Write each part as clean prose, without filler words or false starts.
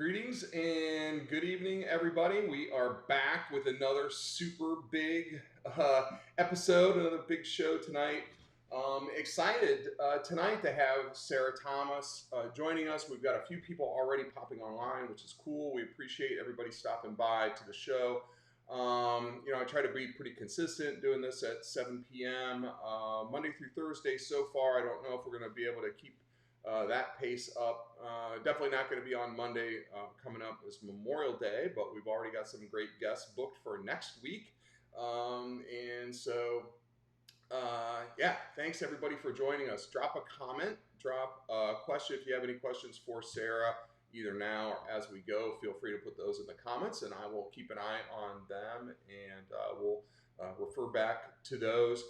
Greetings and good evening, everybody. We are back with another super big episode, another big show tonight. Excited tonight to have Sarah Thomas joining us. We've got a few people already popping online, which is cool. We appreciate everybody stopping by to the show. I try to be pretty consistent doing this at 7 p.m. Monday through Thursday so far. I don't know if we're going to be able to keep that pace up. Definitely not going to be on Monday coming up as Memorial Day, but we've already got some great guests booked for next week. Thanks everybody for joining us. Drop a comment, drop a question if you have any questions for Sarah, either now or as we go. Feel free to put those in the comments, and I will keep an eye on them, and we'll refer back to those.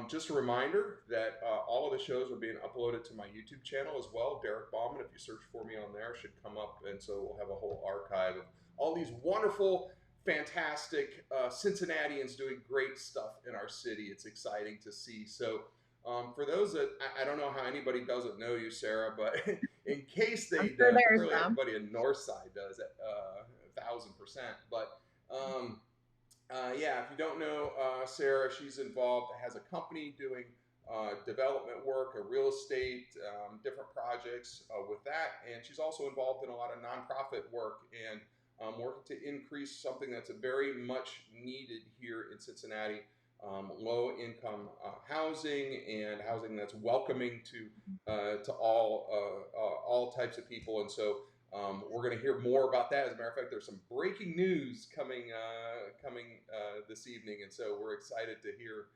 Just a reminder that all of the shows are being uploaded to my YouTube channel as well, Derek Bauman. If you search for me on there, should come up, and so we'll have a whole archive of all these wonderful, fantastic Cincinnatians doing great stuff in our city. It's exciting to see. So for those that, I don't know how anybody doesn't know you, Sarah, but in case they I'm sure don't, there's clearly some. everybody in Northside does it 1,000%. But if you don't know Sarah, she's involved, has a company doing development work, real estate, different projects with that. And she's also involved in a lot of nonprofit work and working to increase something that's very much needed here in Cincinnati. Low income housing and housing that's welcoming to all types of people. And so we're going to hear more about that. As a matter of fact, there's some breaking news coming this evening, and so we're excited to hear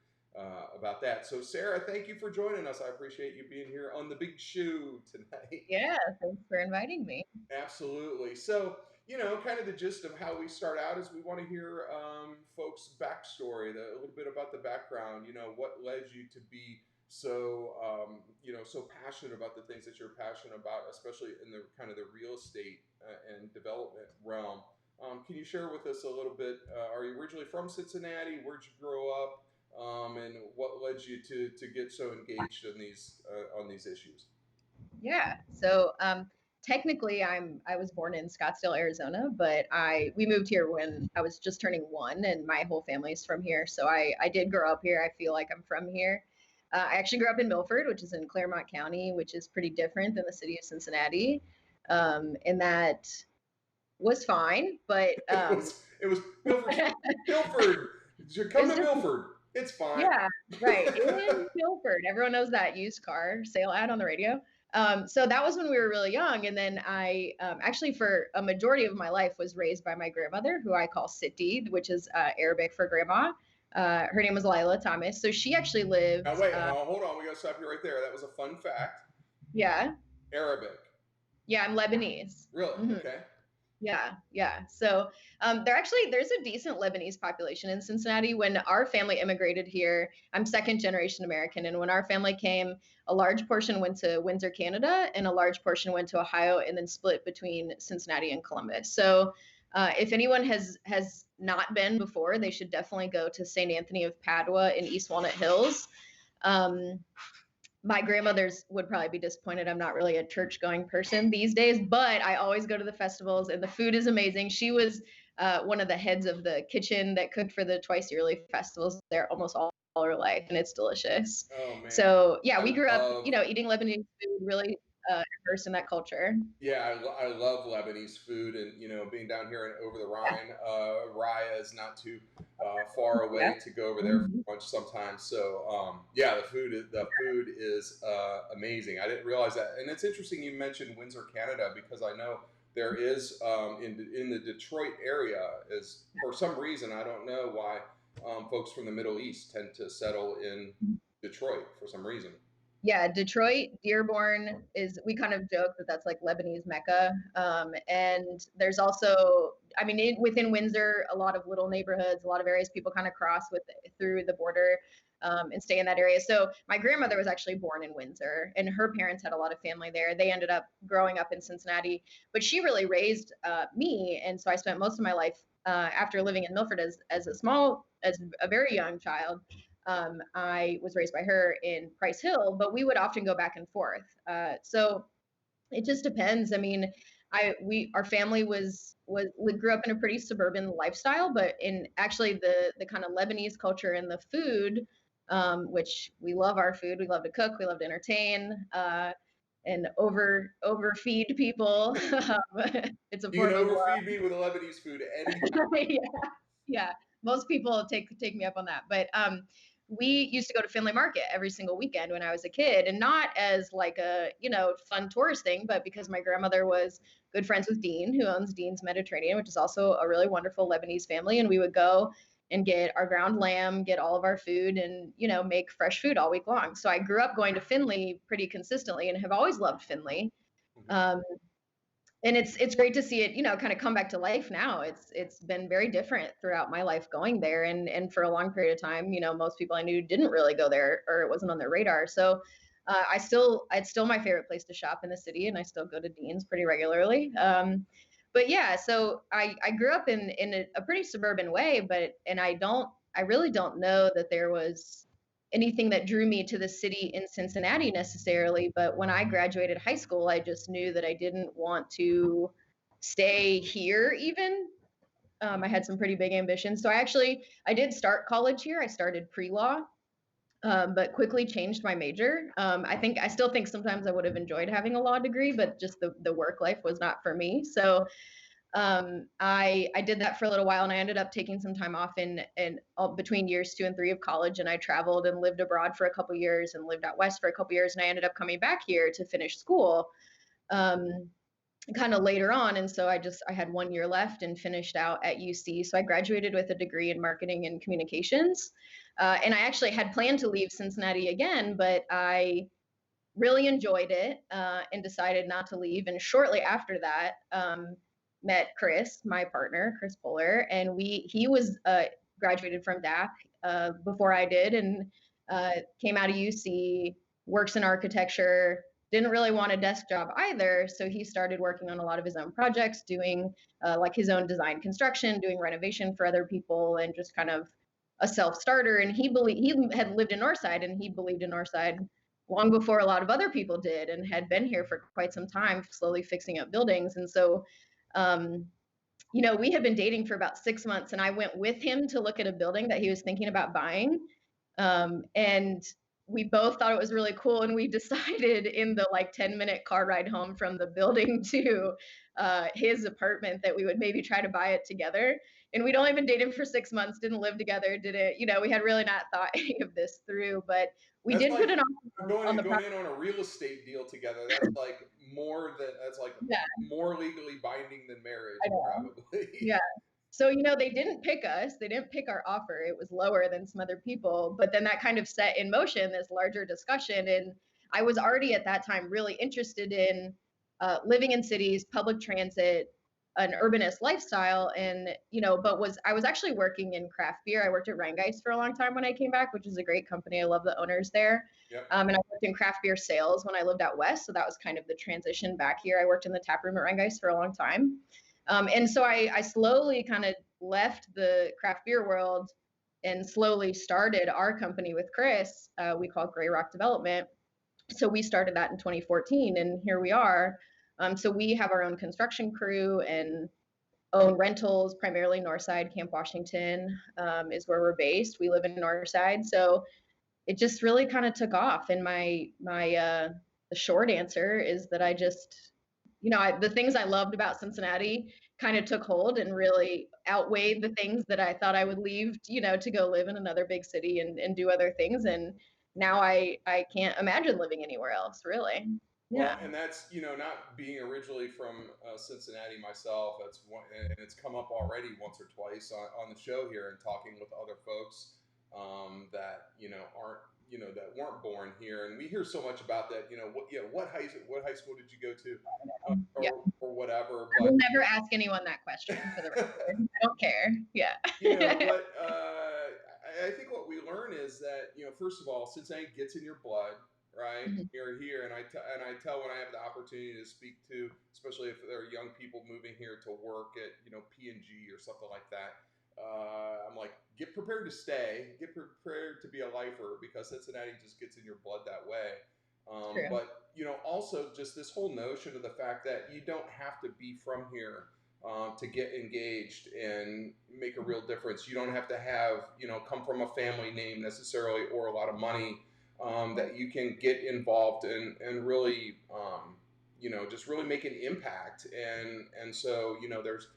about that. So, Sarah, thank you for joining us. I appreciate you being here on the big show tonight. Yeah, thanks for inviting me. Absolutely. So, kind of the gist of how we start out is we want to hear folks' backstory, a little bit about the background. What led you to be so passionate about the things that you're passionate about, especially in the kind of the real estate and development realm. Can you share with us a little bit? Are you originally from Cincinnati? Where'd you grow up? And what led you to get so engaged in these on these issues? Yeah. So technically I was born in Scottsdale, Arizona, but we moved here when I was just turning 1 and my whole family's from here. So I did grow up here. I feel like I'm from here. I actually grew up in Milford, which is in Claremont County, which is pretty different than the city of Cincinnati. And that was fine, but It was Milford. Milford, you come it's to just Milford. It's fine. yeah, right. In Milford, everyone knows that used car sale ad on the radio. So that was when we were really young, and then I actually for a majority of my life was raised by my grandmother, who I call Siti, which is Arabic for grandma. Her name was Lila Thomas. So she actually Now lived. wait, hold on. We got to stop you right there. That was a fun fact. Yeah, Arabic. yeah, I'm Lebanese. Really? Hmm. Okay. Yeah, yeah. So there's a decent Lebanese population in Cincinnati. When our family immigrated here, I'm second generation American, and when our family came, a large portion went to Windsor, Canada, and a large portion went to Ohio, and then split between Cincinnati and Columbus. So if anyone has not been before, they should definitely go to St. Anthony of Padua in East Walnut Hills. Um, my grandmothers would probably be disappointed. I'm not really a church going person these days, but I always go to the festivals and the food is amazing. She was one of the heads of the kitchen that cooked for the twice yearly festivals there almost all her life, and it's delicious. Oh man, So yeah, we I grew up, love. eating Lebanese food, really immersed in that culture. Yeah, I love Lebanese food, and being down here in over the Rhine, Raya is not too far Yeah. away to go over there Mhm. for lunch sometimes. So the food is amazing. I didn't realize that, and it's interesting you mentioned Windsor, Canada, because I know there is in the Detroit area is for some reason I don't know why folks from the Middle East tend to settle in Detroit for some reason. Yeah, Detroit, Dearborn is, we kind of joke that that's like Lebanese Mecca. And there's also, I mean, within Windsor, a lot of little neighborhoods, a lot of areas people kind of cross through the border and stay in that area. So my grandmother was actually born in Windsor, and her parents had a lot of family there. They ended up growing up in Cincinnati, but she really raised me, and so I spent most of my life after living in Milford as a very young child. I was raised by her in Price Hill, but we would often go back and forth. So it just depends. I mean, our family we grew up in a pretty suburban lifestyle, but in actually the kind of Lebanese culture and the food, which we love our food, we love to cook, we love to entertain, and overfeed people. It's a You can form of overfeed me with Lebanese food anytime. love. Yeah, yeah. Most people take me up on that, but we used to go to Findlay Market every single weekend when I was a kid, and not as like a fun tourist thing, but because my grandmother was good friends with Dean, who owns Dean's Mediterranean, which is also a really wonderful Lebanese family, and we would go and get our ground lamb, get all of our food, and make fresh food all week long. So I grew up going to Findlay pretty consistently, and have always loved Findlay. Mhm. Um, and it's great to see it kind of come back to life now. It's been very different throughout my life going there, and for a long period of time, most people I knew didn't really go there, or it wasn't on their radar. So it's still my favorite place to shop in the city, and I still go to Dean's pretty regularly. But yeah, so I grew up in a pretty suburban way, but and I really don't know that there was anything that drew me to the city in Cincinnati necessarily. But when I graduated high school, I just knew that I didn't want to stay here even. I had some pretty big ambitions. So I did start college here. I started pre-law, but quickly changed my major. I still think sometimes I would have enjoyed having a law degree, but just the work life was not for me. So I did that for a little while, and I ended up taking some time off in between years 2 and 3 of college, and I traveled and lived abroad for a couple years and lived out west for a couple years, and I ended up coming back here to finish school. Um, Kind of later on, and so I had 1 year left and finished out at UC. So I graduated with a degree in marketing and communications, and I actually had planned to leave Cincinnati again, but I really enjoyed it, and decided not to leave. And shortly after that, met Chris, my partner, Chris Puller, and he was graduated from DAC before I did, and came out of UC, works in architecture. Didn't really want a desk job either, so he started working on a lot of his own projects, doing like his own design construction, doing renovation for other people, and just kind of a self starter. And he had lived in Northside, and he believed in Northside long before a lot of other people did, and had been here for quite some time, slowly fixing up buildings. And so, um, we had been dating for about 6 months, and I went with him to look at a building that he was thinking about buying. And we both thought it was really cool, and we decided in the like 10-minute car ride home from the building to his apartment that we would maybe try to buy it together. And we'd only been dating for 6 months, didn't live together, didn't, we had really not thought any of this through, but we That's did put like an offer on the going property. in on a real estate deal together. That's like Yeah, more legally binding than marriage, I know. probably. Yeah. So, they didn't pick us. They didn't pick our offer. It was lower than some other people. But then that kind of set in motion this larger discussion. And I was already at that time really interested in living in cities, public transit, an urbanist lifestyle. And, I was actually working in craft beer. I worked at Rheingeist for a long time when I came back, which is a great company. I love the owners there. Yep. And I worked in craft beer sales when I lived out west. So that was kind of the transition back here. I worked in the tap room at Rheingeist for a long time. And so I slowly kind of left the craft beer world and slowly started our company with Chris. We call it Gray Rock Development. So we started that in 2014, and here we are. So we have our own construction crew and own rentals, primarily Northside, Camp Washington is where we're based. We live in Northside, so it just really kind of took off. And the short answer is that I just, the things I loved about Cincinnati kind of took hold and really outweighed the things that I thought I would leave, to go live in another big city and do other things. And now I can't imagine living anywhere else, really. Well, Yeah. and that's not being originally from Cincinnati myself. That's one, and it's come up already once or twice on the show here, and talking with other folks that aren't that weren't born here, and we hear so much about that. What high school did you go to, Yeah. or whatever. I will But never ask anyone that question for the record. I don't care. Yeah. but I think what we learn is that first of all, Cincinnati gets in your blood, right? Mhm. You're here, and I tell when I have the opportunity to speak to, especially if there are young people moving here to work at P&G or something like that. I'm like, get prepared to stay, get prepared to be a lifer, because Cincinnati just gets in your blood that way. True. But also just this whole notion of the fact that you don't have to be from here to get engaged and make a real difference. You don't have to have, come from a family name necessarily or a lot of money, that you can get involved and really, just really make an impact. And so, there's,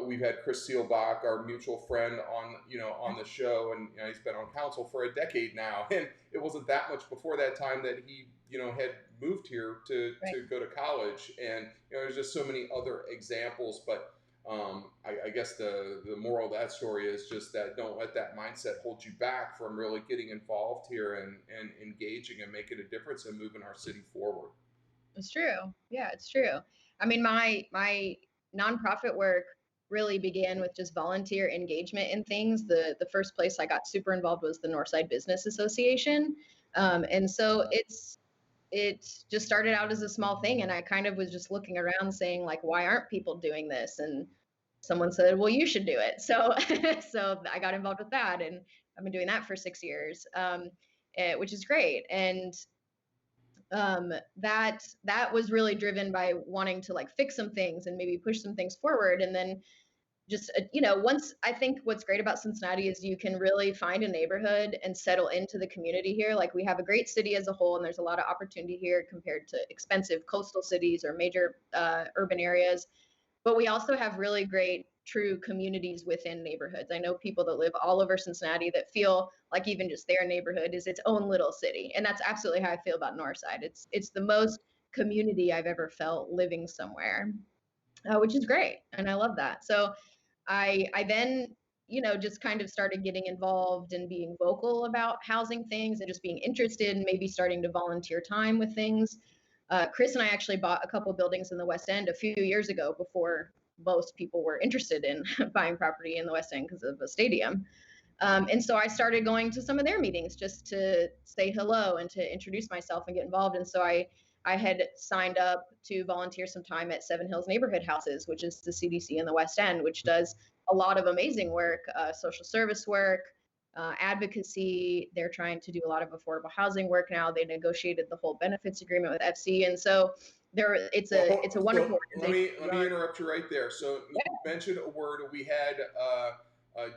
we've had Chris Seelbach, our mutual friend, on the show, and he's been on council for a decade now. And it wasn't that much before that time that he, had moved here to go to college. And there's just so many other examples. But I guess the moral of that story is just that don't let that mindset hold you back from really getting involved here and engaging and making a difference and moving our city forward. It's true. Yeah, it's true. I mean, my nonprofit work really began with just volunteer engagement in things. The first place I got super involved was the Northside Business Association, and so it just started out as a small thing, and I kind of was just looking around, saying like, why aren't people doing this? And someone said, well, you should do it. So so I got involved with that, and I've been doing that for 6 years, which is great. And that was really driven by wanting to like fix some things and maybe push some things forward. And then just once, I think what's great about Cincinnati is you can really find a neighborhood and settle into the community here. Like, we have a great city as a whole, and there's a lot of opportunity here compared to expensive coastal cities or major urban areas. But we also have really great true communities within neighborhoods. I know people that live all over Cincinnati that feel like even just their neighborhood is its own little city. And that's absolutely how I feel about Northside. It's the most community I've ever felt living somewhere, which is great. And I love that. So I then, just kind of started getting involved and being vocal about housing things and just being interested and maybe starting to volunteer time with things. Chris and I actually bought a couple buildings in the West End a few years ago before most people were interested in buying property in the West End because of a stadium. And so I started going to some of their meetings just to say hello and to introduce myself and get involved. And so I had signed up to volunteer some time at Seven Hills Neighborhood Houses, which is the CDC in the West End, which does a lot of amazing work, social service work, advocacy. They're trying to do a lot of affordable housing work now. They negotiated the whole benefits agreement with FC, and so it's a wonderful organization. Let me interrupt you right there. So you mentioned a word. We had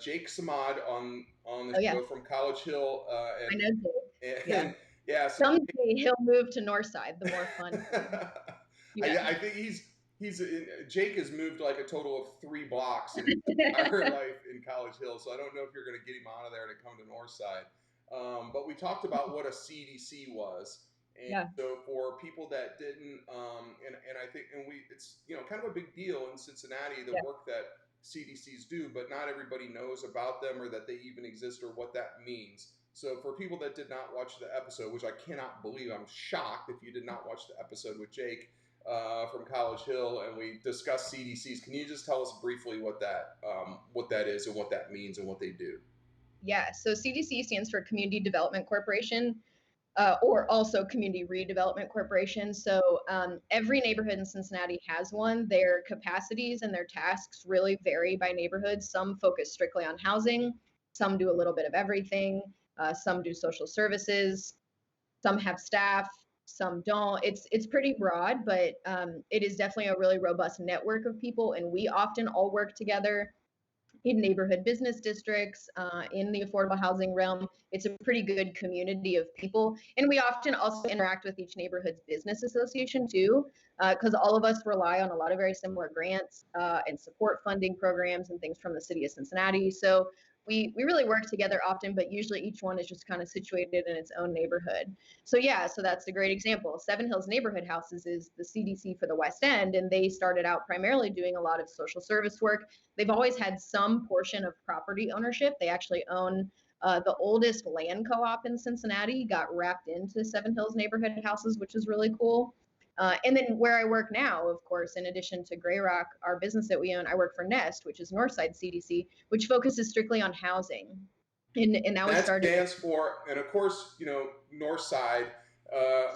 Jake Samad on the show from College Hill. I know Jake. Yeah. So someday he'll move to Northside. The more fun. I think Jake has moved like a total of 3 blocks in his entire life in College Hill. So I don't know if you're going to get him out of there to come to Northside. But we talked about what a CDC was. And so for people that didn't, and I think, it's, kind of a big deal in Cincinnati, the work that CDCs do, but not everybody knows about them or that they even exist or what that means. So for people that did not watch the episode, which I cannot believe, I'm shocked if you did not watch the episode with Jake from College Hill, and we discussed CDCs. Can you just tell us briefly what that is and what that means and what they do? Yeah, so CDC stands for Community Development Corporation, or also Community Redevelopment Corporation. So every neighborhood in Cincinnati has one. Their capacities and their tasks really vary by neighborhood. Some focus strictly on housing. Some do a little bit of everything. Some do social services. Some have staff. Some don't. It's pretty broad, but it is definitely a really robust network of people, and we often all work together in neighborhood business districts, in the affordable housing realm. It's a pretty good community of people. And we often also interact with each neighborhood's business association too, because all of us rely on a lot of very similar grants and support funding programs and things from the city of Cincinnati. So we really work together often, but usually each one is just kind of situated in its own neighborhood. So so that's a great example. Seven Hills Neighborhood Houses is the CDC for the West End, and they started out primarily doing a lot of social service work. They've always had some portion of property ownership. They actually own the oldest land co-op in Cincinnati, got wrapped into Seven Hills Neighborhood Houses, which is really cool. And then where I work now, of course, in addition to Grey Rock, our business that we own, I work for Nest, which is Northside CDC, which focuses strictly on housing. And that was started. Stands for, and of course, Northside,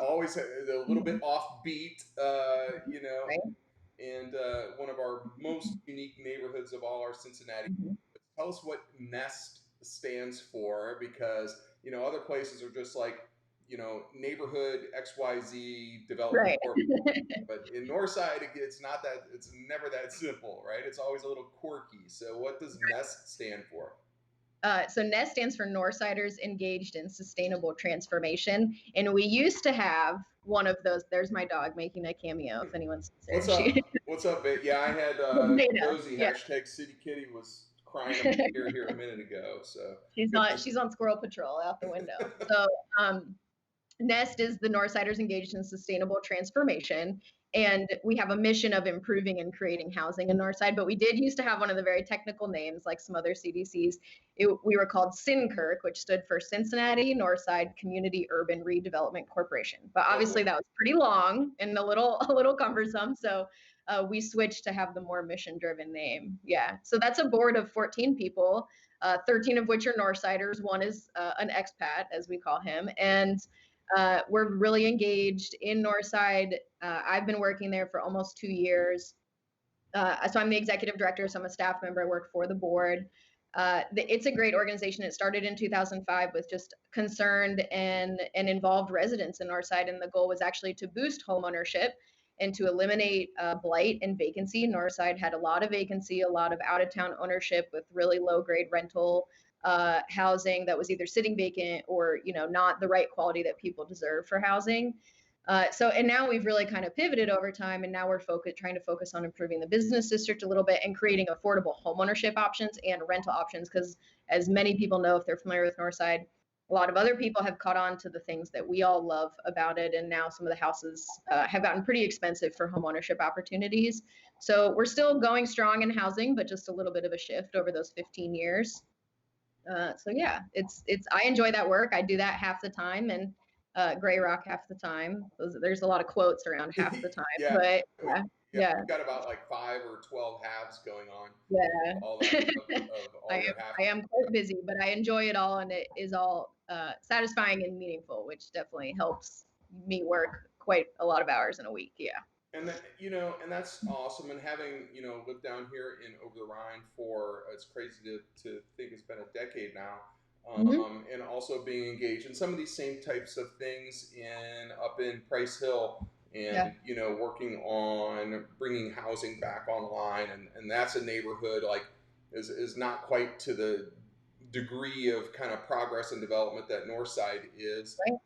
always a little bit offbeat, Right. And one of our most unique neighborhoods of all our Cincinnati. Tell us what Nest stands for, because other places are just like, neighborhood XYZ development Right. corp. But in Northside, it's not that. It's never that simple, right? It's always a little quirky. So what does NEST stand for? So NEST stands for Northsiders Engaged in Sustainable Transformation. And we used to have one of those. There's my dog making a cameo if anyone's What's concerned. up? What's up, babe? Yeah, I had Beta. Josie Yeah. hashtag City Kitty was crying in my ear here a minute ago. So good to, She's on squirrel patrol out the window. So NEST is the Northsiders Engaged in Sustainable Transformation. And we have a mission of improving and creating housing in Northside. But we did used to have one of the very technical names, like some other CDCs. We were called CINCIRC, which stood for Cincinnati Northside Community Urban Redevelopment Corporation. But oh obviously boy. that was pretty long and a little cumbersome. So we switched to have the more mission-driven name. Yeah. So that's a board of 14 people, 13 of which are Northsiders. One is an expat, as we call him, and we're really engaged in Northside. I've been working there for almost 2 years. So I'm the executive director, so I'm a staff member. I work for the board. It's a great organization. It started in 2005 with just concerned and involved residents in Northside, and the goal was actually to boost homeownership and to eliminate blight and vacancy. Northside had a lot of vacancy, a lot of out-of-town ownership with really low-grade rental housing that was either sitting vacant or not the right quality that people deserve for housing. And now we've really kind of pivoted over time, and now we're trying to focus on improving the business district a little bit and creating affordable homeownership options and rental options. Because as many people know, if they're familiar with Northside, a lot of other people have caught on to the things that we all love about it, and now some of the houses have gotten pretty expensive for homeownership opportunities. So we're still going strong in housing, but just a little bit of a shift over those 15 years. So yeah, it's I enjoy that work. I do that half the time, and Gray Rock half the time. There's a lot of quotes around half the time, Yeah, but we, yeah, yeah, yeah, we've got about like 5 or 12 halves going on. yeah. All that of I all am your half. I am quite busy, but I enjoy it all, and it is all satisfying and meaningful, which definitely helps me work quite a lot of hours in a week. Yeah. And that, and that's awesome. And having, lived down here in over the Rhine for, it's crazy to think it's been a decade now. Hmm. And also being engaged in some of these same types of things up in Price Hill, and Yeah. working on bringing housing back online, and that's a neighborhood like is not quite to the degree of kind of progress and development that Northside is. Right.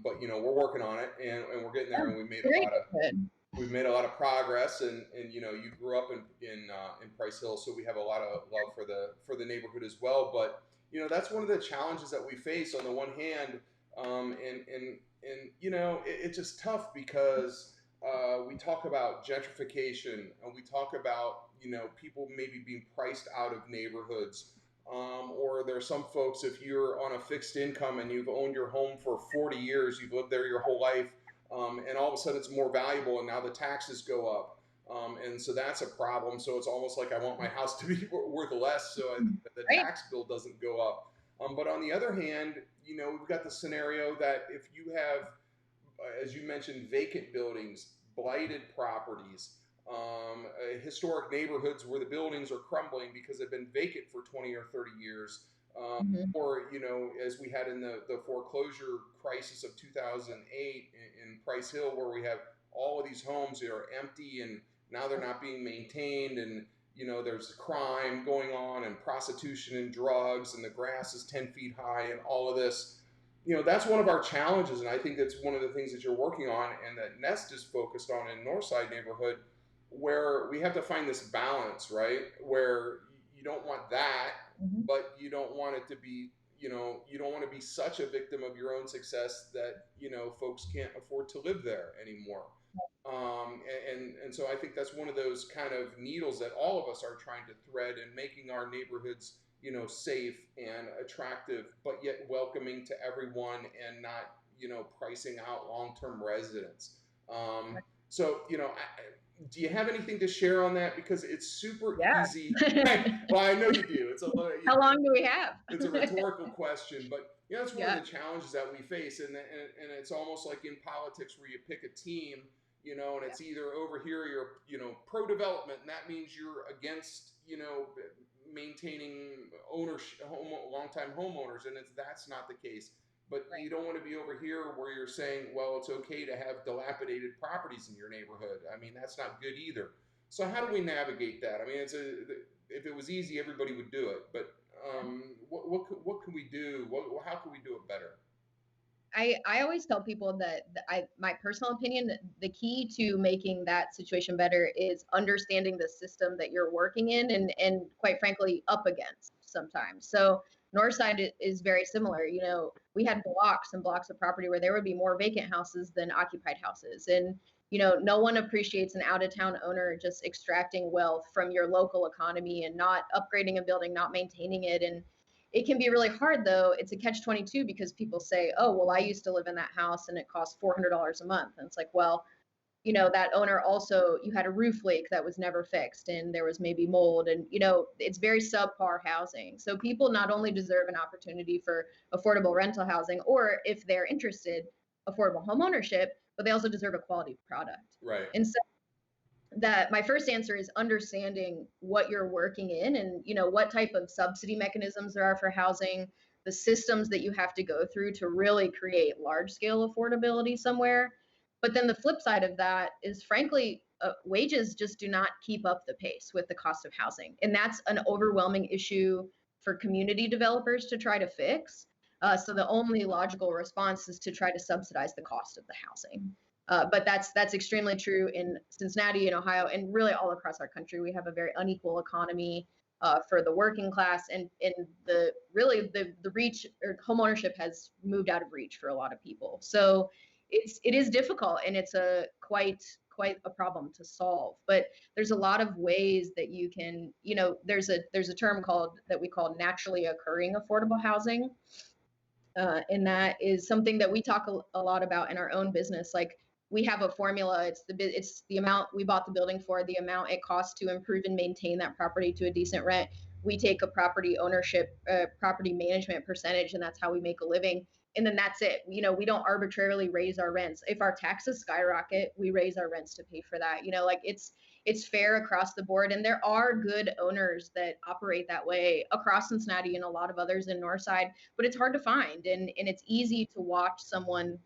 But we're working on it, and we're getting there, Yeah. and we made a Great. lot of Good. we've made a lot of progress, and you grew up in Price Hill, so we have a lot of love for the neighborhood as well. But that's one of the challenges that we face. On the one hand, it's just tough because we talk about gentrification, and we talk about people maybe being priced out of neighborhoods. Or there's some folks, if you're on a fixed income and you've owned your home for 40 years, you've lived there your whole life, and all of a sudden it's more valuable, and now the taxes go up, and so that's a problem. So it's almost like I want my house to be worth less, so the Right. tax bill doesn't go up. But on the other hand, we've got the scenario that if you have, as you mentioned, vacant buildings, blighted properties, historic neighborhoods where the buildings are crumbling because they've been vacant for 20 or 30 years. Hmm. Or, as we had in the foreclosure crisis of 2008 in Price Hill, where we have all of these homes that are empty and now they're not being maintained, and there's crime going on and prostitution and drugs, and the grass is 10 feet high and all of this. That's one of our challenges, and I think that's one of the things that you're working on and that Nest is focused on in Northside neighborhood, where we have to find this balance, right? Where you don't want that, Hmm. but you don't want it to be, you don't want to be such a victim of your own success that, folks can't afford to live there anymore. And so I think that's one of those kind of needles that all of us are trying to thread in making our neighborhoods, safe and attractive, but yet welcoming to everyone, and not, pricing out long-term residents. So, do you have anything to share on that? Because it's super Yeah. easy. Well, I know you do. How long do we have? It's a rhetorical question, but it's one of Yeah. the challenges that we face, and it's almost like in politics where you pick a team, and it's either over here you're pro development, and that means you're against maintaining ownership, longtime homeowners, and that's not the case. but Right. you don't want to be over here where you're saying, well, it's okay to have dilapidated properties in your neighborhood. I mean, that's not good either. So how do we navigate that? I mean, if it was easy, everybody would do it. But what can we do? How can we do it better? I always tell people that my personal opinion, the key to making that situation better is understanding the system that you're working in and quite frankly up against sometimes. So Northside is very similar. You know, we had blocks and blocks of property where there would be more vacant houses than occupied houses. And you know, no one appreciates an out of town owner just extracting wealth from your local economy and not upgrading a building, not maintaining it. And it can be really hard though. It's a catch 22 because people say, oh, well, I used to live in that house and it cost $400 a month. And it's like, well, you know, that owner also, you had a roof leak that was never fixed and there was maybe mold and, you know, it's very subpar housing. So people not only deserve an opportunity for affordable rental housing, or if they're interested, affordable home ownership, but they also deserve a quality product. Right. And so that my first answer is understanding what you're working in and you know what type of subsidy mechanisms there are for housing, the systems that you have to go through to really create large scale affordability somewhere. But then the flip side of that is frankly wages just do not keep up the pace with the cost of housing, and that's an overwhelming issue for community developers to try to fix. So the only logical response is to try to subsidize the cost of the housing. But that's extremely true in Cincinnati, in Ohio, and really all across our country. We have a very unequal economy for the working class, and the really the reach or homeownership has moved out of reach for a lot of people. So it is difficult, and it's a quite a problem to solve. But there's a lot of ways that you can, you know, there's a term called that we call naturally occurring affordable housing, and that is something that we talk a lot about in our own business. Like we have a formula. It's the amount we bought the building for, the amount it costs to improve and maintain that property to a decent rent. We take a property ownership, property management percentage, and that's how we make a living. And then that's it. You know, we don't arbitrarily raise our rents. If our taxes skyrocket, we raise our rents to pay for that. You know, like it's fair across the board. And there are good owners that operate that way across Cincinnati and a lot of others in Northside, but it's hard to find. And it's easy to watch someone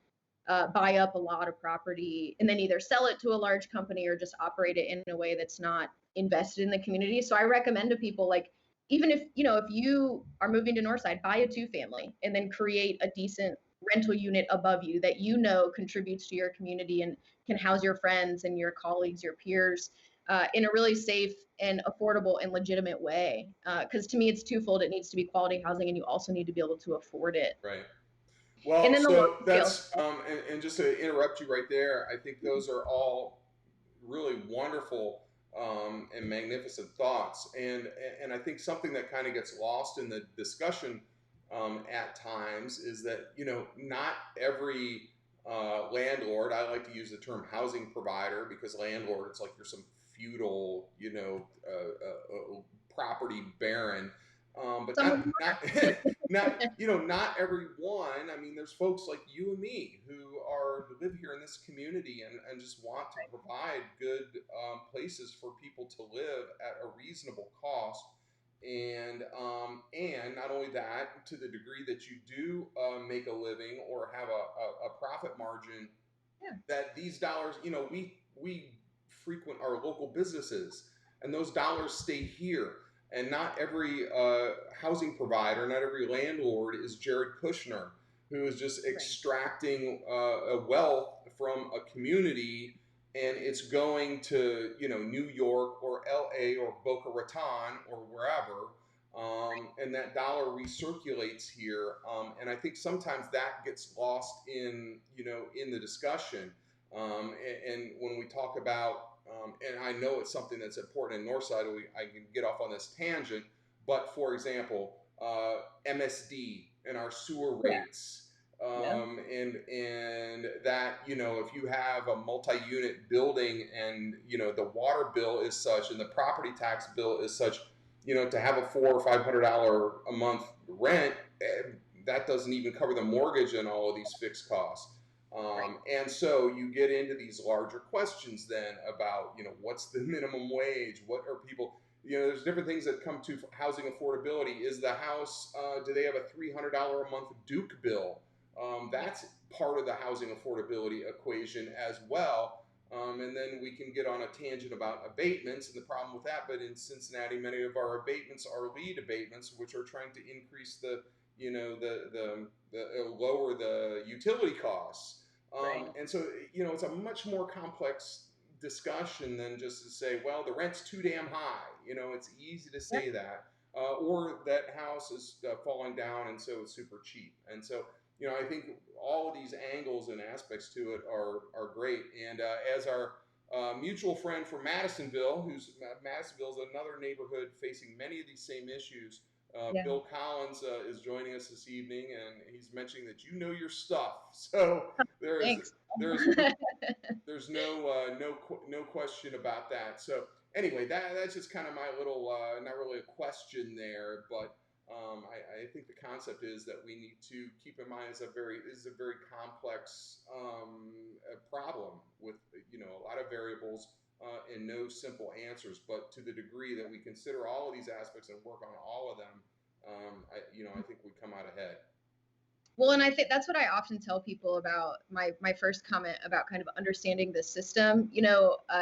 buy up a lot of property and then either sell it to a large company or just operate it in a way that's not invested in the community. So I recommend to people like, even if you know if you are moving to Northside, buy a two family and then create a decent rental unit above you that you know contributes to your community and can house your friends and your colleagues, your peers, in a really safe and affordable and legitimate way. Because to me, it's twofold. It needs to be quality housing, and you also need to be able to afford it. Right. And Well, then the large so scale. that's and just to interrupt you right there, I think those are all really wonderful and magnificent thoughts, and I think something that kind of gets lost in the discussion at times is that not every landlord. I like to use the term housing provider because landlord, it's like you're some feudal property baron. But Some not of them not are. not not everyone. I mean, there's folks like you and me who live here in this community and just want to provide good places for people to live at a reasonable cost. And not only that, to the degree that you do make a living or have a profit margin, Yeah, that these dollars, we frequent our local businesses, and those dollars stay here. And not every housing provider, not every landlord is Jared Kushner, who is just right, extracting a wealth from a community, and it's going to New York or L.A. or Boca Raton or wherever, and that dollar recirculates here. And I think sometimes that gets lost in the discussion. And when we talk about, and I know it's something that's important in Northside, I can get off on this tangent, but for example, MSD and our sewer yeah, rates, yeah, and that if you have a multi-unit building and the water bill is such and the property tax bill is such, to have a $400 or $500 a month rent, that doesn't even cover the mortgage and all of these fixed costs. right, And so you get into these larger questions then about, what's the minimum wage? What are people, there's different things that come to housing affordability. Is the house, do they have a $300 a month Duke bill? That's part of the housing affordability equation as well. And then we can get on a tangent about abatements and the problem with that. But in Cincinnati, many of our abatements are lead abatements, which are trying to increase lower the utility costs. Right. And so, it's a much more complex discussion than just to say, well, the rent's too damn high. It's easy to Yep. say that, or that house is falling down and so it's super cheap. And so, I think all of these angles and aspects to it are great. And as our mutual friend from Madisonville, Madisonville is another neighborhood facing many of these same issues. Yeah. Bill Collins is joining us this evening, and he's mentioning that you know your stuff. So there is Thanks. there's there's no question about that. So anyway, that's just kind of my little not really a question there, but I think the concept is that we need to keep in mind this is a very complex problem with a lot of variables and no simple answers. But to the degree that we consider all of these aspects and work on all of them, I think we come out ahead. Well, and I think that's what I often tell people about my first comment about kind of understanding the system.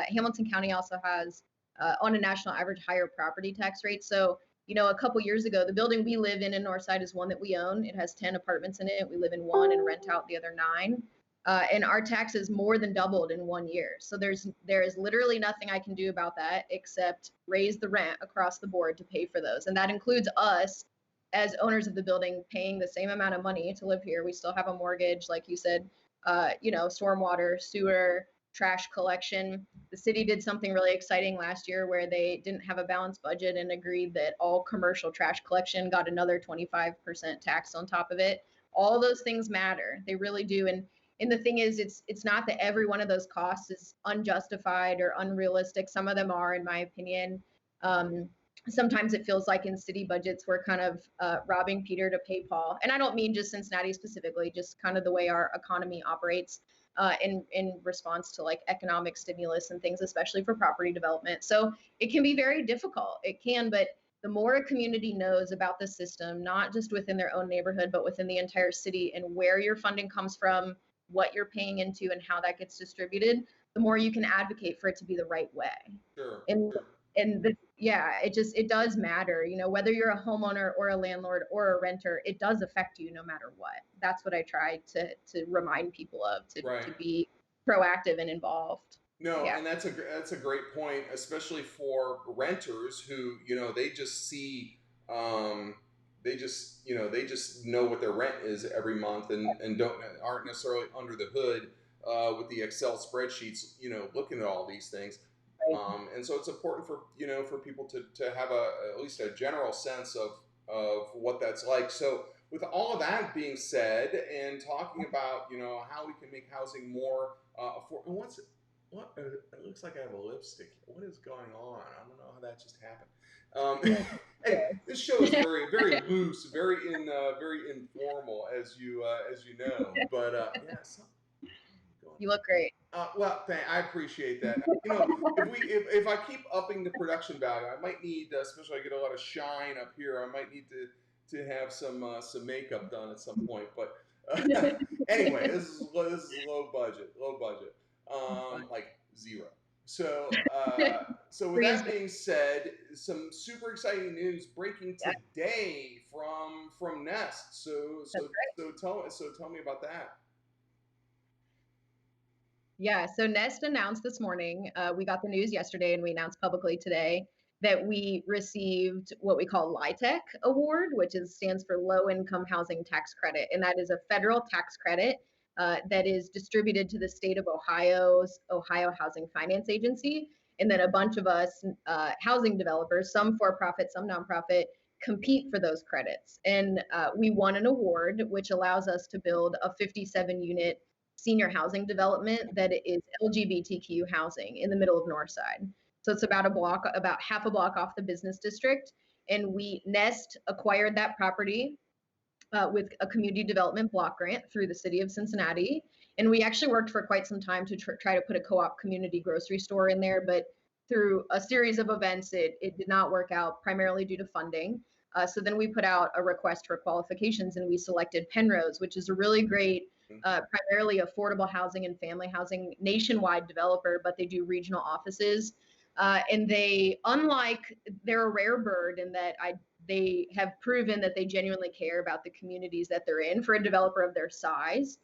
Hamilton County also has, on a national average, higher property tax rates. So, a couple years ago, the building we live in Northside is one that we own. It has 10 apartments in it. We live in one and rent out the other 9. And our taxes more than doubled in 1 year. So there is literally nothing I can do about that except raise the rent across the board to pay for those. And that includes us as owners of the building paying the same amount of money to live here. We still have a mortgage, like you said, stormwater, sewer, trash collection. The city did something really exciting last year where they didn't have a balanced budget and agreed that all commercial trash collection got another 25% tax on top of it. All those things matter. They really do. And the thing is, it's not that every one of those costs is unjustified or unrealistic. Some of them are, in my opinion. Sometimes it feels like in city budgets we're kind of robbing Peter to pay Paul, and I don't mean just Cincinnati specifically, just kind of the way our economy operates in response to like economic stimulus and things, especially for property development. So it can be very difficult. It can, but the more a community knows about the system, not just within their own neighborhood, but within the entire city and where your funding comes from, what you're paying into, and how that gets distributed, the more you can advocate for it to be the right way. Sure. And Sure. it does matter, whether you're a homeowner or a landlord or a renter, it does affect you no matter what. That's what I try to remind people of, Right. to be proactive and involved. No, Yeah. and that's a great point, especially for renters who they just see they just know what their rent is every month and aren't necessarily under the hood with the Excel spreadsheets, looking at all these things. And so it's important for people to have at least a general sense of what that's like. So with all of that being said, and talking about how we can make housing more affordable. It looks like I have a lipstick. What is going on? I don't know how that just happened. Anyway, this show is very very loose, very informal, as you know. But yeah. You look great. Well, I appreciate that. If I keep upping the production value, I might need, especially I get a lot of shine up here. I might need to have some makeup done at some point. But anyway, this is low budget, like zero. So with that being said, some super exciting news breaking today from Nest. So tell me about that. Yeah, so Nest announced this morning, we got the news yesterday and we announced publicly today that we received what we call LIHTC award, which stands for Low Income Housing Tax Credit. And that is a federal tax credit that is distributed to the state of Ohio's Ohio Housing Finance Agency. And then a bunch of us housing developers, some for-profit, some nonprofit, compete for those credits. And we won an award, which allows us to build a 57-unit senior housing development that is LGBTQ housing in the middle of Northside. So it's about half a block off the business district. And Nest acquired that property with a community development block grant through the city of Cincinnati. And we actually worked for quite some time to try to put a co-op community grocery store in there, but through a series of events, it did not work out, primarily due to funding. So then we put out a request for qualifications and we selected Penrose, which is a really great, primarily affordable housing and family housing nationwide developer, but they do regional offices. And they, unlike, they're a rare bird in that they have proven that they genuinely care about the communities that they're in for a developer of their size.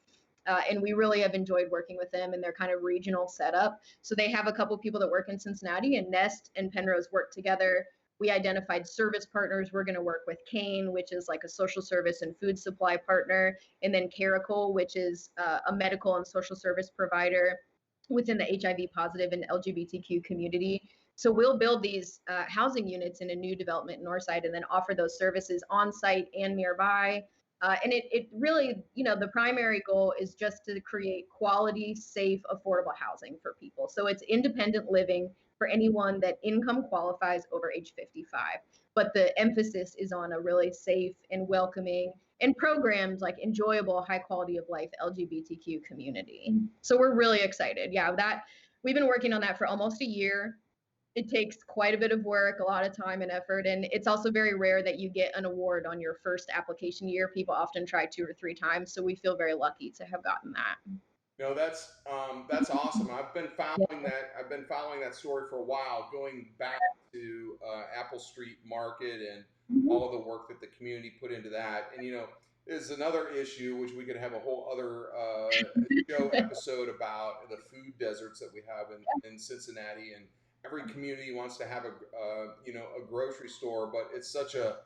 And we really have enjoyed working with them and their kind of regional setup. So they have a couple people that work in Cincinnati, and Nest and Penrose work together. We identified service partners. We're going to work with Kane, which is like a social service and food supply partner, and then Caracol, which is a medical and social service provider within the HIV positive and LGBTQ community. So we'll build these housing units in a new development in Northside and then offer those services on site and nearby. And it really, the primary goal is just to create quality, safe, affordable housing for people. So it's independent living for anyone that income qualifies over age 55. But the emphasis is on a really safe and welcoming and programs like enjoyable, high quality of life LGBTQ community. So we're really excited. Yeah, that we've been working on that for almost a year. It takes quite a bit of work, a lot of time and effort, and it's also very rare that you get an award on your first application year. People often try 2 or 3 times, so we feel very lucky to have gotten that. No, that's awesome. I've been following that. I've been following that story for a while, going back to Apple Street Market and all of the work that the community put into that. And there's another issue which we could have a whole other show episode about the food deserts that we have in Cincinnati. And every community wants to have a grocery store, but it's such a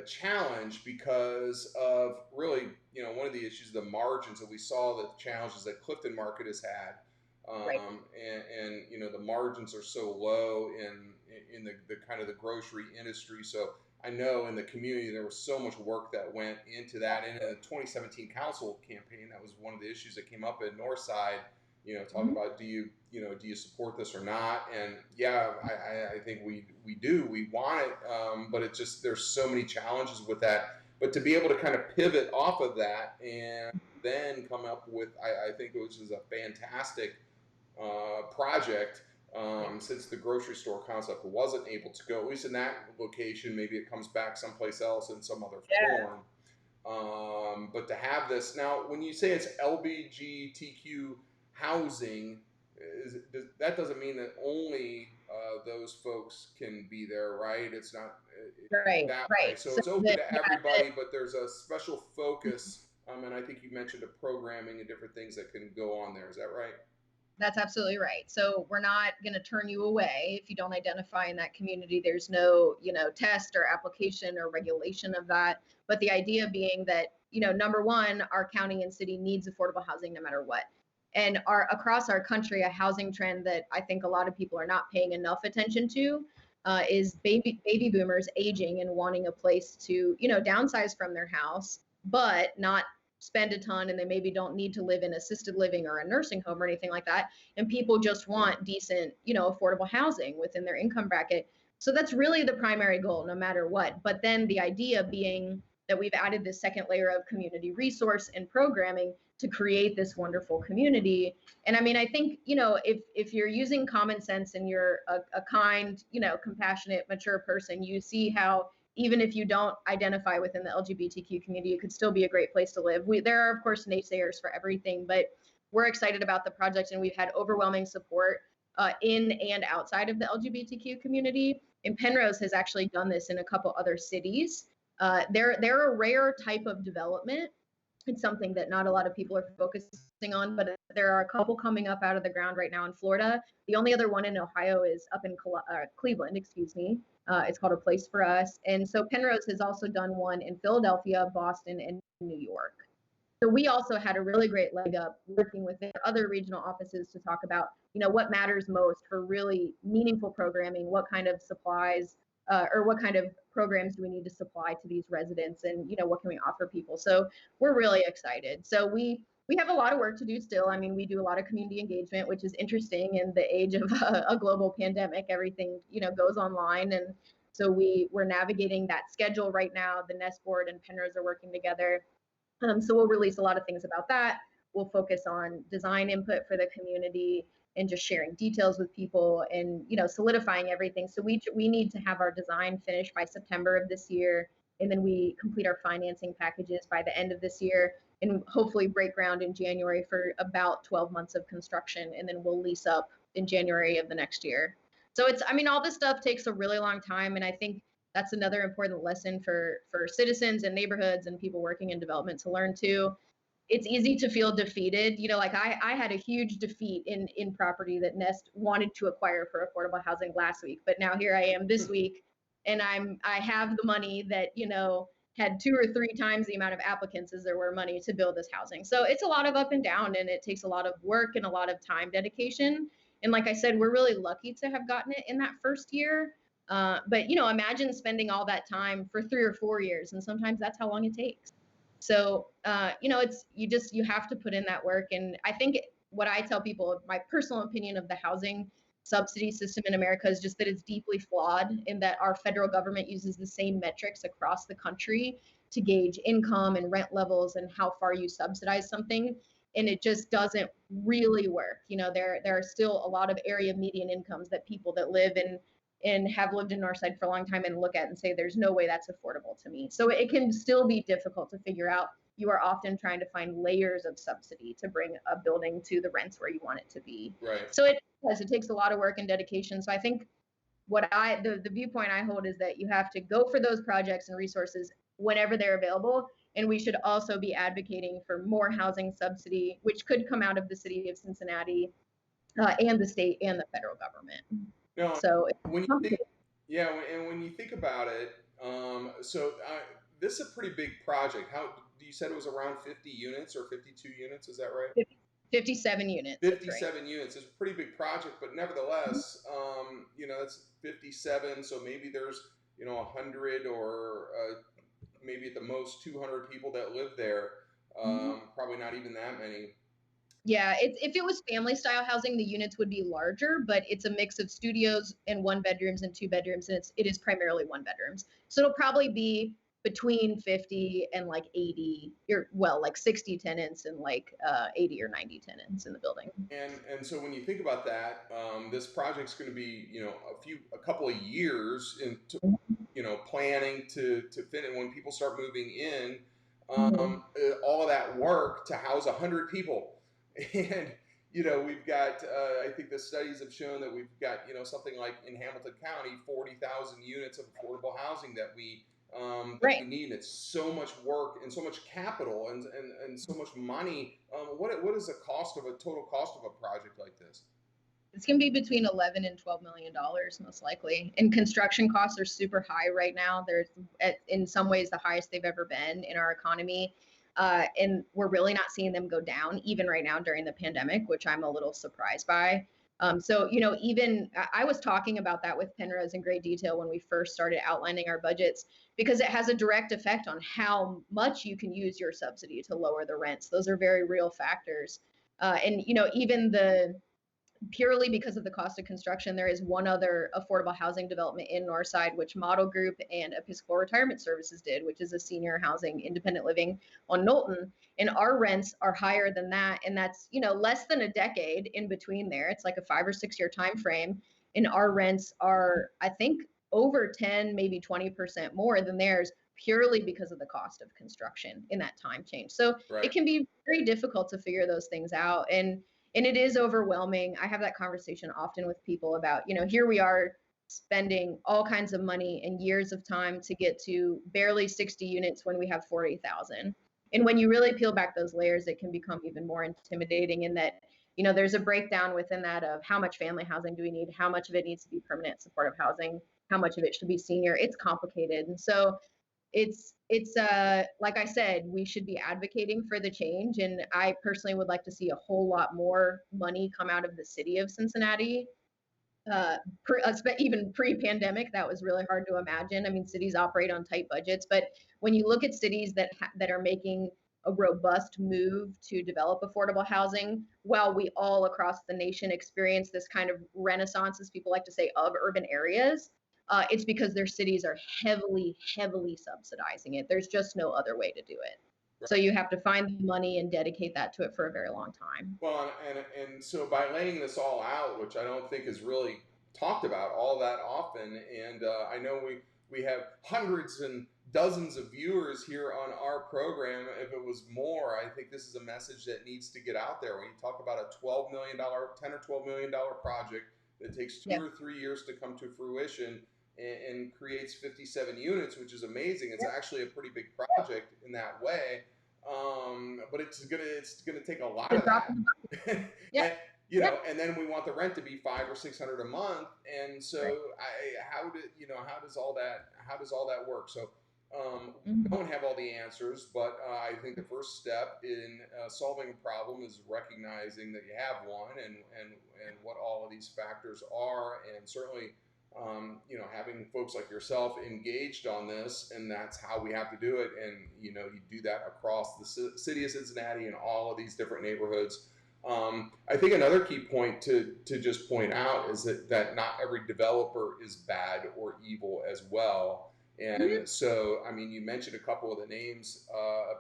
challenge because of really, one of the issues, the margins that we saw, the challenges that Clifton Market has had. Right. And the margins are so low in the kind of the grocery industry. So I know in the community there was so much work that went into that. And in the 2017 council campaign, that was one of the issues that came up at Northside. Talking about do you support this or not? And yeah, I think we do. We want it, but it just, there's so many challenges with that. But to be able to kind of pivot off of that and then come up with, I think it was a fantastic project. Since the grocery store concept wasn't able to go, at least in that location, maybe it comes back someplace else in some other form. But to have this now, when you say it's LGBTQ housing, that doesn't mean that only those folks can be there, right? It's not right, that right. way. So it's open to everybody, but there's a special focus. And I think you mentioned the programming and different things that can go on there. Is that right? That's absolutely right. So we're not going to turn you away if you don't identify in that community. There's no, test or application or regulation of that. But the idea being that, number one, our county and city needs affordable housing no matter what. And across our country, a housing trend that I think a lot of people are not paying enough attention to is baby boomers aging and wanting a place to, downsize from their house, but not spend a ton, and they maybe don't need to live in assisted living or a nursing home or anything like that. And people just want decent, affordable housing within their income bracket. So that's really the primary goal, no matter what. But then the idea being that we've added this second layer of community resource and programming to create this wonderful community. And I mean, I think, if you're using common sense and you're a kind, compassionate, mature person, you see how even if you don't identify within the LGBTQ community, it could still be a great place to live. There are, of course, naysayers for everything, but we're excited about the project, and we've had overwhelming support in and outside of the LGBTQ community. And Penrose has actually done this in a couple other cities. They're a rare type of development. It's something that not a lot of people are focusing on, but there are a couple coming up out of the ground right now in Florida. The only other one in Ohio is up in Cleveland, excuse me. It's called A Place for Us. And so Penrose has also done one in Philadelphia, Boston, and New York. So we also had a really great leg up working with their other regional offices to talk about, what matters most for really meaningful programming, what kind of supplies or what kind of programs do we need to supply to these residents, and what can we offer people. So we're really excited. So we have a lot of work to do still. I mean, we do a lot of community engagement, which is interesting in the age of a global pandemic. Everything goes online, and so we're navigating that schedule right now. The Nest board and Penrose are working together. So we'll release a lot of things about that. We'll focus on design input for the community and just sharing details with people and solidifying everything. So we need to have our design finished by September of this year. and then we complete our financing packages by the end of this year, and hopefully break ground in January for about 12 months of construction, and then we'll lease up in January of the next year. So it's, I mean, all this stuff takes a really long time, and I think that's another important lesson for citizens and neighborhoods and people working in development to learn too. It's easy to feel defeated. You know, like I had a huge defeat in property that Nest wanted to acquire for affordable housing last week, but now here I am this week, and I have the money that, you know, had 2 or 3 times the amount of applicants as there were money to build this housing. So it's a lot of up and down, and it takes a lot of work and a lot of time dedication. And like I said, we're really lucky to have gotten it in that first year. But you know, imagine spending all that time for 3 or 4 years, and sometimes that's how long it takes. So you know, it's you have to put in that work. And I think what I tell people, my personal opinion of the housing subsidy system in America is just that it's deeply flawed in that our federal government uses the same metrics across the country to gauge income and rent levels and how far you subsidize something. And it just doesn't really work. You know, there are still a lot of area median incomes that people that live in and have lived in Northside for a long time and look at and say, there's no way that's affordable to me. So it can still be difficult to figure out. You are often trying to find layers of subsidy to bring a building to the rents where you want it to be. Right. So it takes a lot of work and dedication. So I think the viewpoint I hold is that you have to go for those projects and resources whenever they're available. And we should also be advocating for more housing subsidy, which could come out of the city of Cincinnati and the state and the federal government. Now, So it's when you think, complicated. yeah, and when you think about it, this is a pretty big project. How you said it was around 50 units or 52 units? Is that right? 57 units. That's right. 57 units is a pretty big project, but nevertheless, you know, that's 57. So maybe there's, you know, 100 or maybe at the most 200 people that live there. Probably not even that many. Yeah, if it was family style housing, the units would be larger, but it's a mix of studios and 1 bedrooms and 2 bedrooms, and it is primarily 1 bedrooms. So it'll probably be between 50 and like 80, or well, like 60 tenants and like 80 or 90 tenants in the building. And so when you think about that, this project's going to be, you know, a couple of years into, you know, planning to finish. When people start moving in, Mhm. all of that work to house 100 people, and you know, we've got. I think the studies have shown that we've got, you know, something like in Hamilton County, 40,000 units of affordable housing that Right. we need. It's so much work and so much capital and so much money. What is the cost of a total cost of a project like this? It's going to be between 11 and 12 million dollars most likely. And construction costs are super high right now. There's in some ways the highest they've ever been in our economy. And we're really not seeing them go down even right now during the pandemic, which I'm a little surprised by. So, you know, even I was talking about that with Penrose in great detail when we first started outlining our budgets, because it has a direct effect on how much you can use your subsidy to lower the rents. Those are very real factors. And, you know, even purely because of the cost of construction, there is one other affordable housing development in Northside, which Model Group and Episcopal Retirement Services did, which is a senior housing independent living on Knowlton. And our rents are higher than that. And that's, you know, less than a decade in between there. It's like a 5 or 6 year time frame. And our rents are, I think, over 10, maybe 20% more than theirs, purely because of the cost of construction in that time change. So Right. it can be very difficult to figure those things out. And it is overwhelming. I have that conversation often with people about, you know, here we are spending all kinds of money and years of time to get to barely 60 units when we have 40,000. And when you really peel back those layers, it can become even more intimidating in that, you know, there's a breakdown within that of how much family housing do we need, how much of it needs to be permanent supportive housing, how much of it should be senior. It's complicated. And so it's like I said, we should be advocating for the change, and I personally would like to see a whole lot more money come out of the city of Cincinnati. Even pre-pandemic, that was really hard to imagine. I mean, cities operate on tight budgets, but when you look at cities that are making a robust move to develop affordable housing, while we all across the nation experience this kind of renaissance, as people like to say, of urban areas, it's because their cities are heavily, heavily subsidizing it. There's just no other way to do it. So you have to find the money and dedicate that to it for a very long time. Well, and so by laying this all out, which I don't think is really talked about all that often, and I know we have hundreds and dozens of viewers here on our program. If it was more, I think this is a message that needs to get out there. When you talk about a $12 million, $10 or $12 million project that takes 2 or 3 years to come to fruition and creates 57 units, which is amazing. It's actually a pretty big project in that way. But it's gonna take a lot of that. Yeah. And, and then we want the rent to be $500 or $600 a month. And so how does all that work? So we don't have all the answers, but I think the first step in solving a problem is recognizing that you have one and what all of these factors are, and certainly having folks like yourself engaged on this, and that's how we have to do it. And you do that across the city of Cincinnati and all of these different neighborhoods. I think another key point to just point out is that not every developer is bad or evil as well. And so, I mean, you mentioned a couple of the names,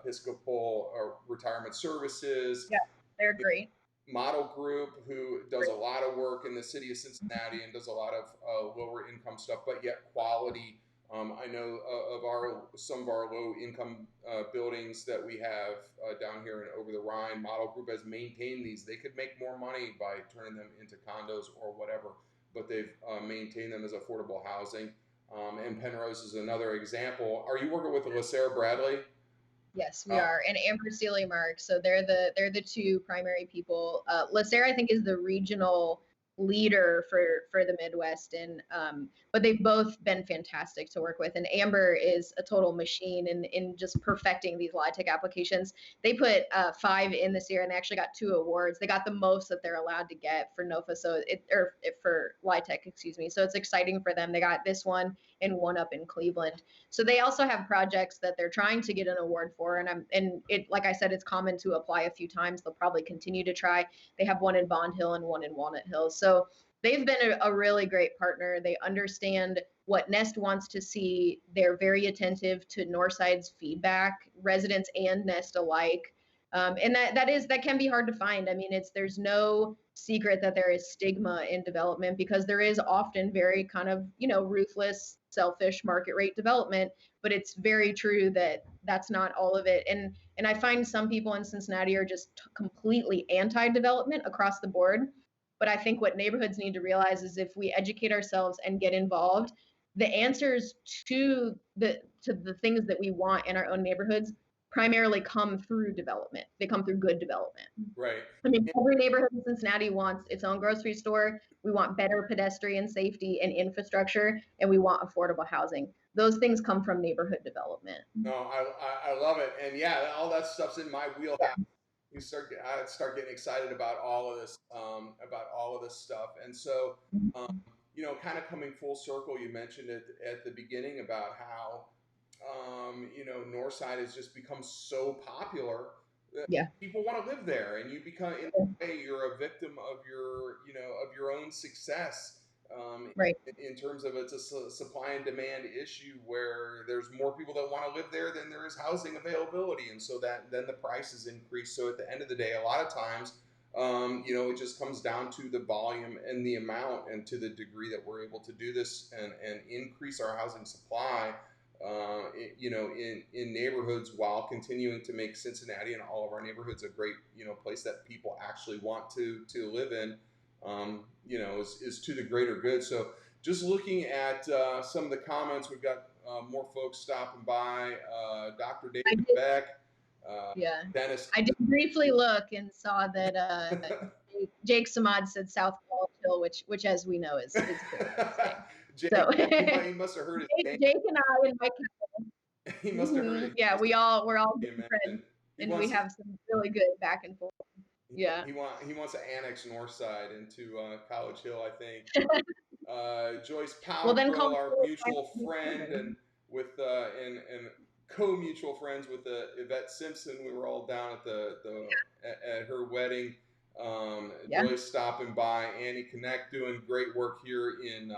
Episcopal Retirement Services. Yeah, they're great. Model Group, who does a lot of work in the city of Cincinnati and does a lot of lower income stuff, but yet quality. I know of some of our low income buildings that we have down here and over the Rhine. Model Group has maintained these. They could make more money by turning them into condos or whatever, but they've maintained them as affordable housing. And Penrose is another example. Are you working with LaSarah Bradley? Yes, we are, and Amber Sealy Mark. So they're the two primary people. LaSarah, I think, is the regional leader for the Midwest, and but they've both been fantastic to work with. And Amber is a total machine in just perfecting these LIHTC applications. They put 5 in this year, and they actually got 2 awards. They got the most that they're allowed to get for NOFA, for LIHTC, excuse me. So it's exciting for them. They got this one and one up in Cleveland. So they also have projects that they're trying to get an award for, and like I said, it's common to apply a few times. They'll probably continue to try. They have one in Bond Hill and one in Walnut Hills. So they've been a really great partner. They understand what Nest wants to see. They're very attentive to Northside's feedback, residents and Nest alike. And that can be hard to find. I mean, there's no secret that there is stigma in development, because there is often very kind of, ruthless, selfish market rate development, but it's very true that that's not all of it. And I find some people in Cincinnati are just completely anti-development across the board. But I think what neighborhoods need to realize is if we educate ourselves and get involved, the answers to the things that we want in our own neighborhoods primarily come through development. They come through good development. Right. I mean, every neighborhood in Cincinnati wants its own grocery store. We want better pedestrian safety and infrastructure, and we want affordable housing. Those things come from neighborhood development. No, I love it. And yeah, all that stuff's in my wheelhouse. I start getting excited about all of this stuff. And so, kind of coming full circle, you mentioned it at the beginning about how, Northside has just become so popular that people want to live there, and you become, in a way, you're a victim of your own success. In terms of it's a supply and demand issue where there's more people that want to live there than there is housing availability, and so then the prices increase. So at the end of the day, a lot of times, it just comes down to the volume and the amount, and to the degree that we're able to do this and increase our housing supply, in neighborhoods, while continuing to make Cincinnati and all of our neighborhoods a great, place that people actually want to live in. Is to the greater good. So just looking at some of the comments, we've got more folks stopping by. Dr. David Beck, Dennis. I did briefly look and saw that Jake Samad said South College Hill, which as we know is Jake, so he must have heard his name. Jake and I and my cousin. He must have heard it. Yeah, we're all good friends, and we have some really good back and forth. Yeah. He wants to annex Northside into College Hill, I think. Joyce Powell, our mutual friend, and with and co-mutual friends with Yvette Simpson. We were all down at her wedding. Joyce stopping by. Annie Connect doing great work here in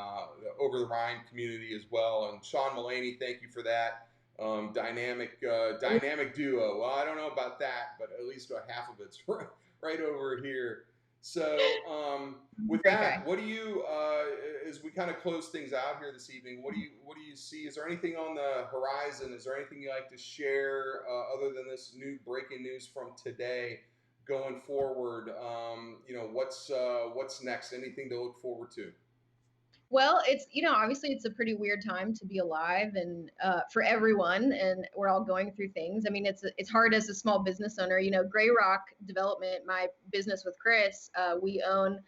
over the Rhine community as well. And Sean Mullaney, thank you for that. Dynamic duo. Well, I don't know about that, but at least half of it's right over here. So with that, what do you as we kind of close things out here this evening, what do you see? Is there anything on the horizon? Is there anything you like to share other than this new breaking news from today going forward? What's next? Anything to look forward to? Well, it's, obviously it's a pretty weird time to be alive and for everyone, and we're all going through things. I mean, it's hard as a small business owner. Gray Rock Development, my business with Chris, we own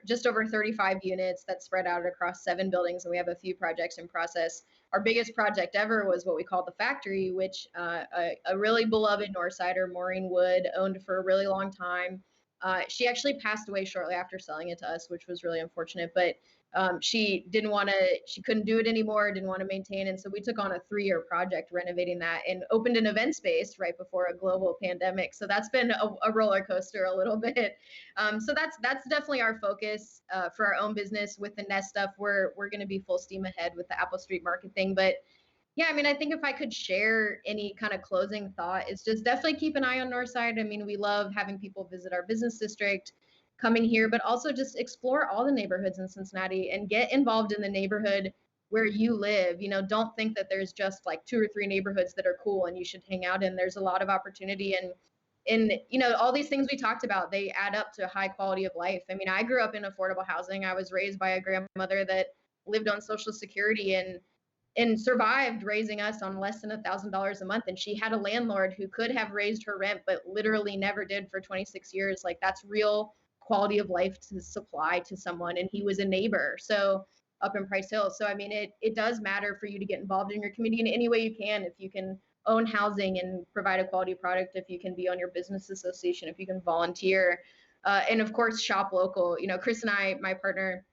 just over 35 units that spread out across 7 buildings, and we have a few projects in process. Our biggest project ever was what we call the factory, which a really beloved Northsider, Maureen Wood, owned for a really long time. She actually passed away shortly after selling it to us, which was really unfortunate. But she couldn't do it anymore, didn't want to maintain. And so we took on a 3-year project renovating that and opened an event space right before a global pandemic. So that's been a roller coaster a little bit. So that's definitely our focus for our own business. With the Nest stuff, we're going to be full steam ahead with the Apple Street Market thing. But yeah, I mean, I think if I could share any kind of closing thought, it's just definitely keep an eye on Northside. I mean, we love having people visit our business district, coming here, but also just explore all the neighborhoods in Cincinnati and get involved in the neighborhood where you live. Don't think that there's just like 2 or 3 neighborhoods that are cool and you should hang out in. There's a lot of opportunity, and all these things we talked about, they add up to a high quality of life. I mean, I grew up in affordable housing. I was raised by a grandmother that lived on Social Security and survived raising us on less than $1,000 a month. And she had a landlord who could have raised her rent, but literally never did for 26 years. Like, that's real quality of life to supply to someone. And he was a neighbor. So up in Price Hill. So, I mean, it does matter for you to get involved in your community in any way you can. If you can own housing and provide a quality product, if you can be on your business association, if you can volunteer, and of course, shop local. Chris and I, my partner,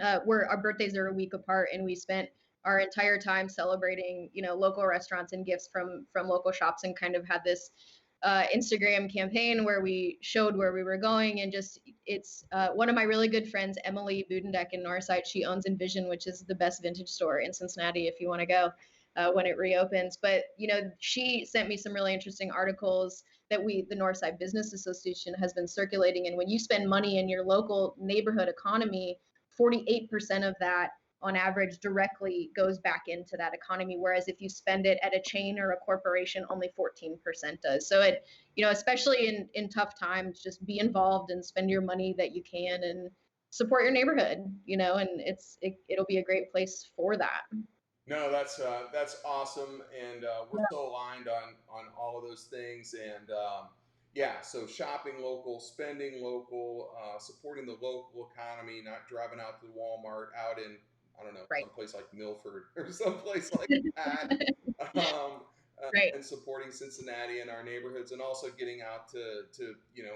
our birthdays are a week apart, and we spent our entire time celebrating, local restaurants and gifts from local shops, and kind of had this Instagram campaign where we showed where we were going. And just it's one of my really good friends, Emily Budendeck in Northside. She owns Envision, which is the best vintage store in Cincinnati if you want to go when it reopens. But she sent me some really interesting articles that the Northside Business Association has been circulating. And when you spend money in your local neighborhood economy, 48% of that on average directly goes back into that economy, whereas if you spend it at a chain or a corporation, only 14% does. So especially in tough times, just be involved and spend your money that you can and support your neighborhood, and it'll be a great place for that. No, that's awesome, and we're so aligned on all of those things. And yeah, so shopping local, spending local, supporting the local economy, not driving out to the Walmart out in, I don't know, Right. someplace like Milford or someplace like that. Right. And supporting Cincinnati and our neighborhoods, and also getting out to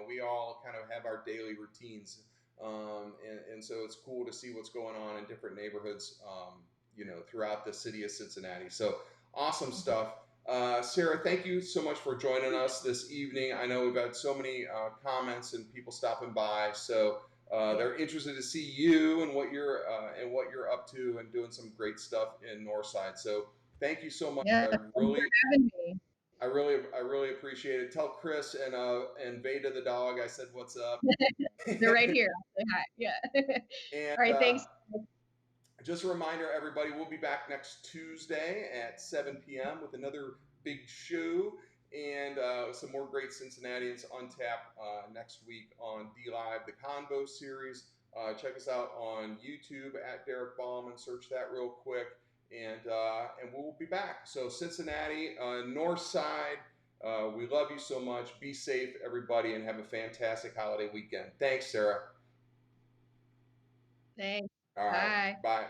we all kind of have our daily routines, and so it's cool to see what's going on in different neighborhoods, throughout the city of Cincinnati. So awesome stuff. Sarah, thank you so much for joining us this evening. I know we've had so many comments and people stopping by, so they're interested to see you and what you're up to, and doing some great stuff in Northside. So thank you so much. Yeah. Thanks for having me. I really appreciate it. Tell Chris and Veda the dog I said what's up. They're right here. Say hi. Yeah. And All right. Thanks. just a reminder, everybody, we'll be back next Tuesday at 7 p.m. with another big show, and some more great Cincinnatians on tap next week on D Live, the Convo series. Check us out on YouTube at Derek Ballman. Search that real quick, and we'll be back. So Cincinnati, North Side, we love you so much. Be safe, everybody, and have a fantastic holiday weekend. Thanks, Sarah. Thanks. All right. Bye. Bye.